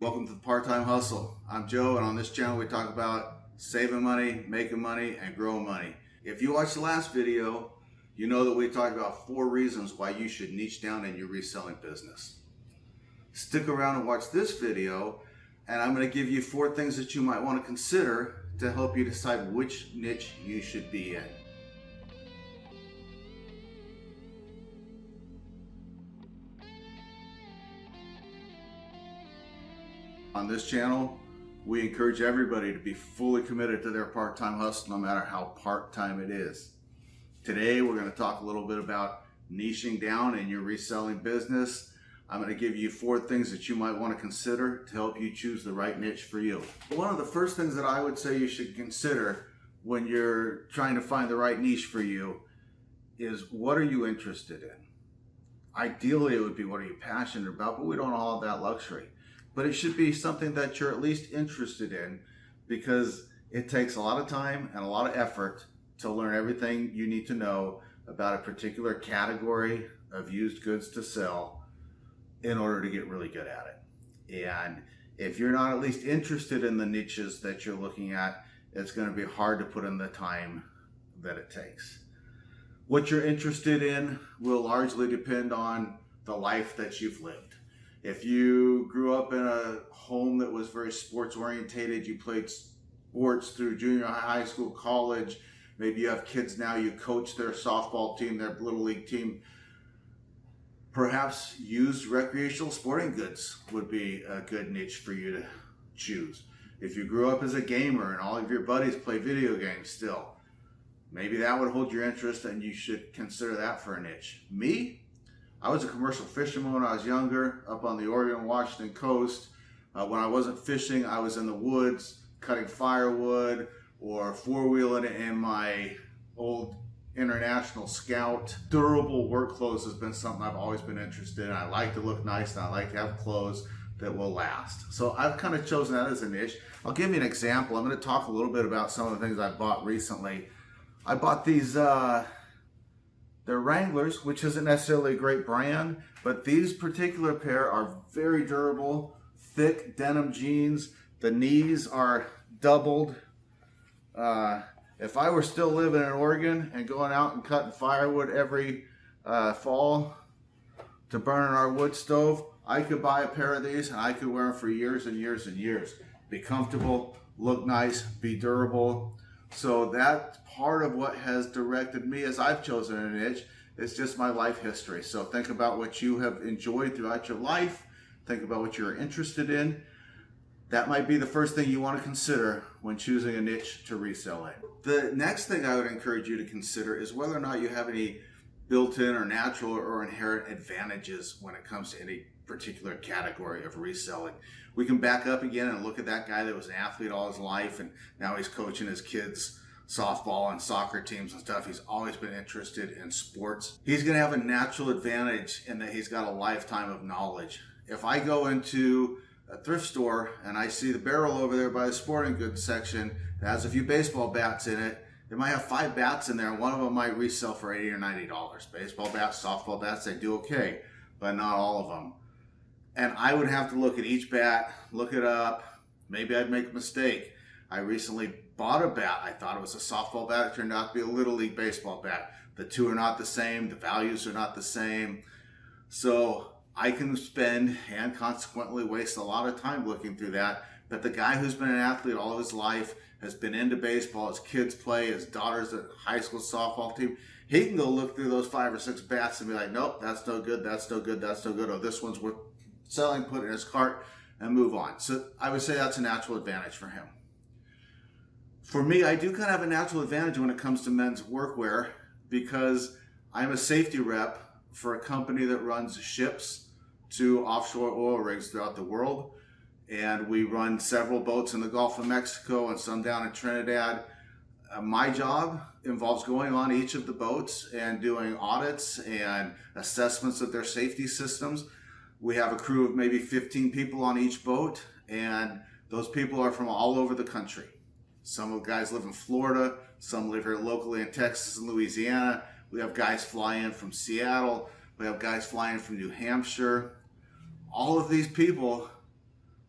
Welcome to the Part-Time Hustle. I'm Joe, and on this channel we talk about saving money, making money, and growing money. If you watched the last video, you know that we talked about 4 reasons why you should niche down in your reselling business. Stick around and watch this video, and I'm going to give you 4 things that you might want to consider to help you decide which niche you should be in. On this channel, we encourage everybody to be fully committed to their part-time hustle, no matter how part-time it is. Today, we're going to talk a little bit about niching down in your reselling business. I'm going to give you 4 things that you might want to consider to help you choose the right niche for you. One of the first things that I would say you should consider when you're trying to find the right niche for you is, what are you interested in? Ideally, it would be, what are you passionate about, but we don't all have that luxury. But it should be something that you're at least interested in, because it takes a lot of time and a lot of effort to learn everything you need to know about a particular category of used goods to sell in order to get really good at it. And if you're not at least interested in the niches that you're looking at, it's going to be hard to put in the time that it takes. What you're interested in will largely depend on the life that you've lived. If you grew up in a home that was very sports orientated, you played sports through junior high school, college, maybe you have kids now, you coach their softball team, their little league team, perhaps used recreational sporting goods would be a good niche for you to choose. If you grew up as a gamer and all of your buddies play video games still, maybe that would hold your interest and you should consider that for a niche. Me? I was a commercial fisherman when I was younger, up on the Oregon, Washington coast. When I wasn't fishing, I was in the woods cutting firewood or four-wheeling in my old International Scout. Durable work clothes has been something I've always been interested in. I like to look nice and I like to have clothes that will last. So I've kind of chosen that as a niche. I'll give you an example. I'm going to talk a little bit about some of the things I bought recently. I bought these they're Wranglers, which isn't necessarily a great brand, but these particular pair are very durable, thick denim jeans. The knees are doubled. If I were still living in Oregon and going out and cutting firewood every fall to burn in our wood stove, I could buy a pair of these and I could wear them for years and years and years. Be comfortable, look nice, be durable. So that's part of what has directed me as I've chosen a niche. It's just my life history. So think about what you have enjoyed throughout your life. Think about what you're interested in. That might be the first thing you want to consider when choosing a niche to resell in. The next thing I would encourage you to consider is whether or not you have any built-in or natural or inherent advantages when it comes to any particular category of reselling. We can back up again and look at that guy that was an athlete all his life and now he's coaching his kids softball and soccer teams and stuff. He's always been interested in sports. He's going to have a natural advantage in that he's got a lifetime of knowledge. If I go into a thrift store and I see the barrel over there by the sporting goods section that has a few baseball bats in it, they might have 5 bats in there and one of them might resell for $80 or $90. Baseball bats, softball bats, they do okay, but not all of them. And I would have to look at each bat, look it up. Maybe I'd make a mistake. I recently bought a bat. I thought it was a softball bat. It turned out to be a Little League baseball bat. The two are not the same. The values are not the same. So I can spend and consequently waste a lot of time looking through that. But the guy who's been an athlete all of his life, has been into baseball, his kids play, his daughter's a high school softball team, he can go look through those 5 or 6 bats and be like, nope, that's no good, that's no good, that's no good, or this one's worth selling, put it in his cart, and move on. So I would say that's a natural advantage for him. For me, I do kind of have a natural advantage when it comes to men's workwear because I'm a safety rep for a company that runs ships to offshore oil rigs throughout the world. And we run several boats in the Gulf of Mexico and some down in Trinidad. My job involves going on each of the boats and doing audits and assessments of their safety systems. We have a crew of maybe 15 people on each boat, and those people are from all over the country. Some of the guys live in Florida, some live here locally in Texas and Louisiana. We have guys fly in from Seattle. We have guys flying from New Hampshire. All of these people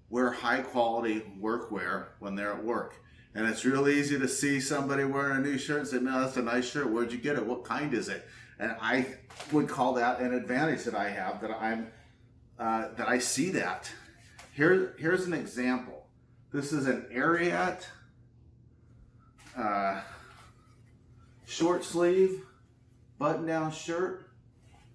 wear high quality workwear when they're at work. And it's real easy to see somebody wearing a new shirt and say, man, that's a nice shirt. Where'd you get it? What kind is it? And I would call that an advantage that I have, that I see that. Here's an example. This is an Ariat short sleeve button-down shirt.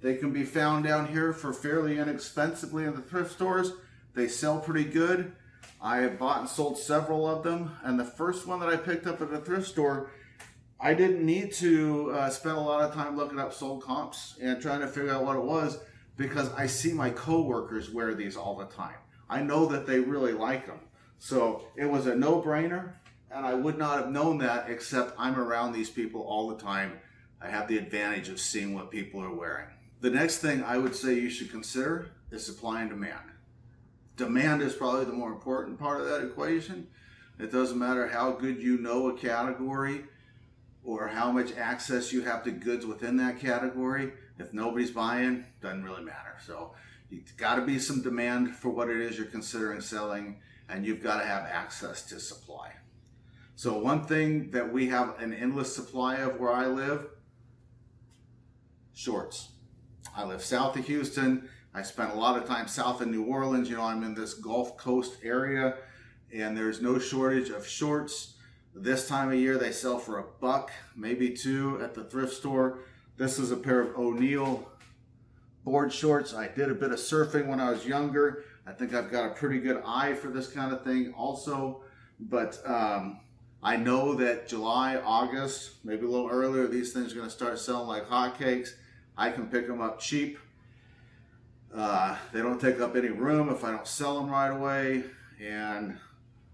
They can be found down here for fairly inexpensively in the thrift stores. They sell pretty good. I have bought and sold several of them, and the first one that I picked up at the thrift store, I didn't need to spend a lot of time looking up sold comps and trying to figure out what it was, because I see my coworkers wear these all the time. I know that they really like them. So it was a no-brainer, and I would not have known that except I'm around these people all the time. I have the advantage of seeing what people are wearing. The next thing I would say you should consider is supply and demand. Demand is probably the more important part of that equation. It doesn't matter how good you know a category or how much access you have to goods within that category. If nobody's buying, doesn't really matter. So you've got to be some demand for what it is you're considering selling, and you've got to have access to supply. So one thing that we have an endless supply of where I live, shorts. I live south of Houston. I spent a lot of time south of New Orleans. You know, I'm in this Gulf Coast area, and there's no shortage of shorts. This time of year, they sell for $1, maybe $2 at the thrift store. This is a pair of O'Neill board shorts. I did a bit of surfing when I was younger. I think I've got a pretty good eye for this kind of thing also. But I know that July, August, maybe a little earlier, these things are going to start selling like hotcakes. I can pick them up cheap. They don't take up any room if I don't sell them right away, and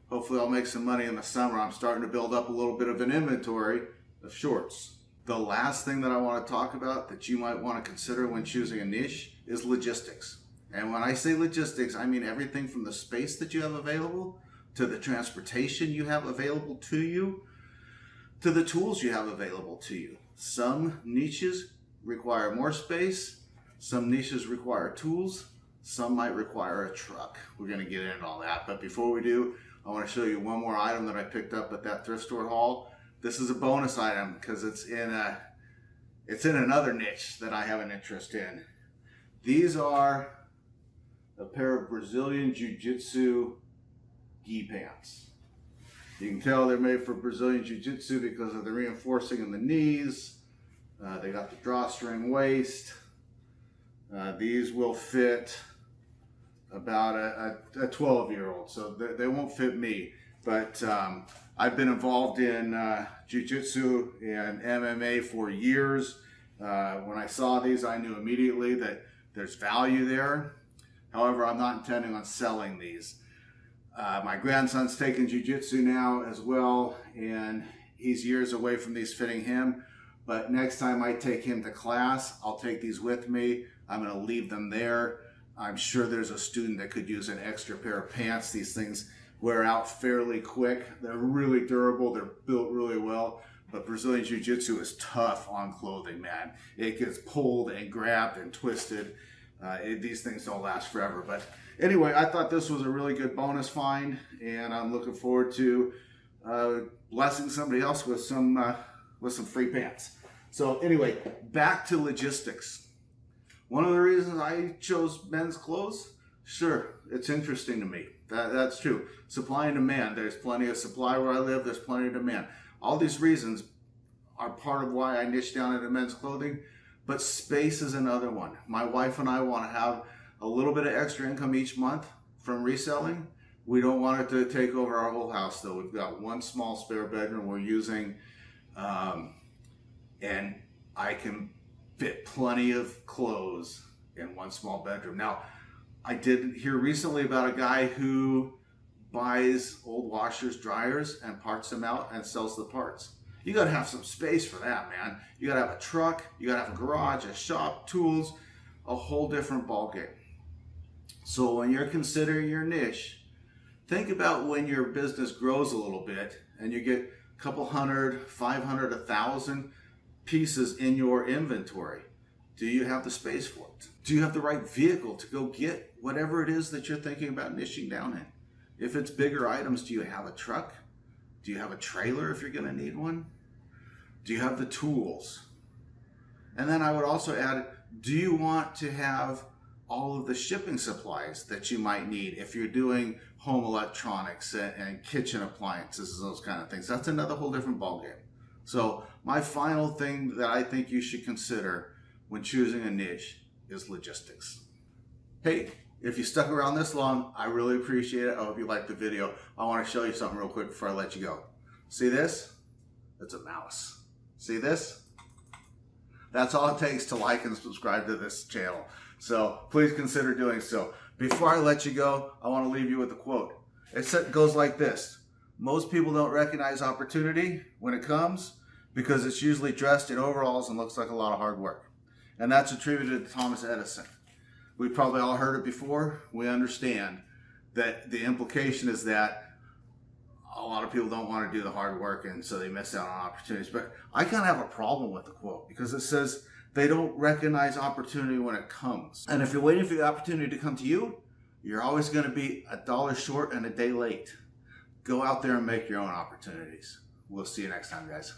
hopefully I'll make some money in the summer. I'm starting to build up a little bit of an inventory of shorts. The last thing that I want to talk about that you might want to consider when choosing a niche is logistics. And when I say logistics, I mean everything from the space that you have available, to the transportation you have available to you, to the tools you have available to you. Some niches require more space. Some niches require tools. Some might require a truck. We're going to get into all that. But before we do, I want to show you one more item that I picked up at that thrift store haul. This is a bonus item because it's in another niche that I have an interest in. These are a pair of Brazilian Jiu-Jitsu gi pants. You can tell they're made for Brazilian Jiu-Jitsu because of the reinforcing in the knees. They got the drawstring waist. These will fit about a 12-year-old, so they won't fit me. But I've been involved in Jiu-Jitsu and MMA for years. When I saw these, I knew immediately that there's value there. However, I'm not intending on selling these. My grandson's taking Jiu-Jitsu now as well, and he's years away from these fitting him. But next time I take him to class, I'll take these with me. I'm going to leave them there. I'm sure there's a student that could use an extra pair of pants. These things wear out fairly quick. They're really durable. They're built really well. But Brazilian Jiu-Jitsu is tough on clothing, man. It gets pulled and grabbed and twisted. These things don't last forever. But anyway, I thought this was a really good bonus find, and I'm looking forward to blessing somebody else with some free pants. So anyway, back to logistics. One of the reasons I chose men's clothes, sure, it's interesting to me. That's true. Supply and demand. There's plenty of supply where I live. There's plenty of demand. All these reasons are part of why I niche down into men's clothing, but space is another one. My wife and I want to have a little bit of extra income each month from reselling. We don't want it to take over our whole house, though. We've got one small spare bedroom we're using, and I can fit plenty of clothes in one small bedroom. Now, I did hear recently about a guy who buys old washers, dryers, and parts them out and sells the parts. You gotta have some space for that, man. You gotta have a truck, you gotta have a garage, a shop, tools, a whole different ballgame. So when you're considering your niche, think about when your business grows a little bit and you get a couple hundred, 500, 1,000 pieces in your inventory. Do you have the space for it? Do you have the right vehicle to go get whatever it is that you're thinking about niching down in? If it's bigger items, do you have a truck? Do you have a trailer if you're going to need one? Do you have the tools? And then I would also add, do you want to have all of the shipping supplies that you might need if you're doing home electronics and kitchen appliances, those kind of things? That's another whole different ballgame. So my final thing that I think you should consider when choosing a niche is logistics. Hey, if you stuck around this long, I really appreciate it. I hope you liked the video. I want to show you something real quick before I let you go. See this? It's a mouse. See this? That's all it takes to like and subscribe to this channel. So please consider doing so. Before I let you go, I want to leave you with a quote. It goes like this: most people don't recognize opportunity when it comes because it's usually dressed in overalls and looks like a lot of hard work. And that's attributed to Thomas Edison. We've probably all heard it before. We understand that the implication is that a lot of people don't want to do the hard work, and so they miss out on opportunities. But I kind of have a problem with the quote because it says they don't recognize opportunity when it comes. And if you're waiting for the opportunity to come to you, you're always going to be $1 short and a day late. Go out there and make your own opportunities. We'll see you next time, guys.